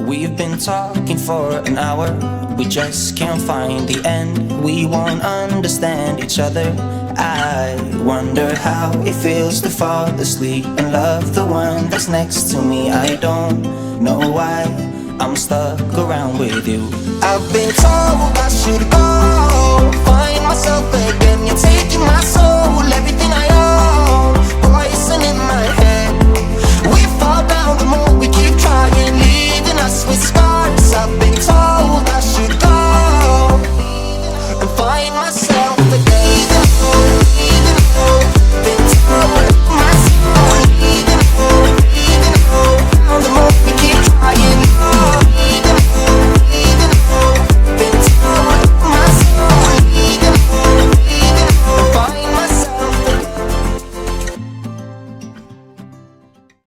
We've been talking for an hour, we just can't find the end. We won't understand each other. I wonder how it feels to fall asleep and love the one that's next to me. I don't know why I'm stuck around with you. I've been told I should go, find myself again. You're taking my soul, everything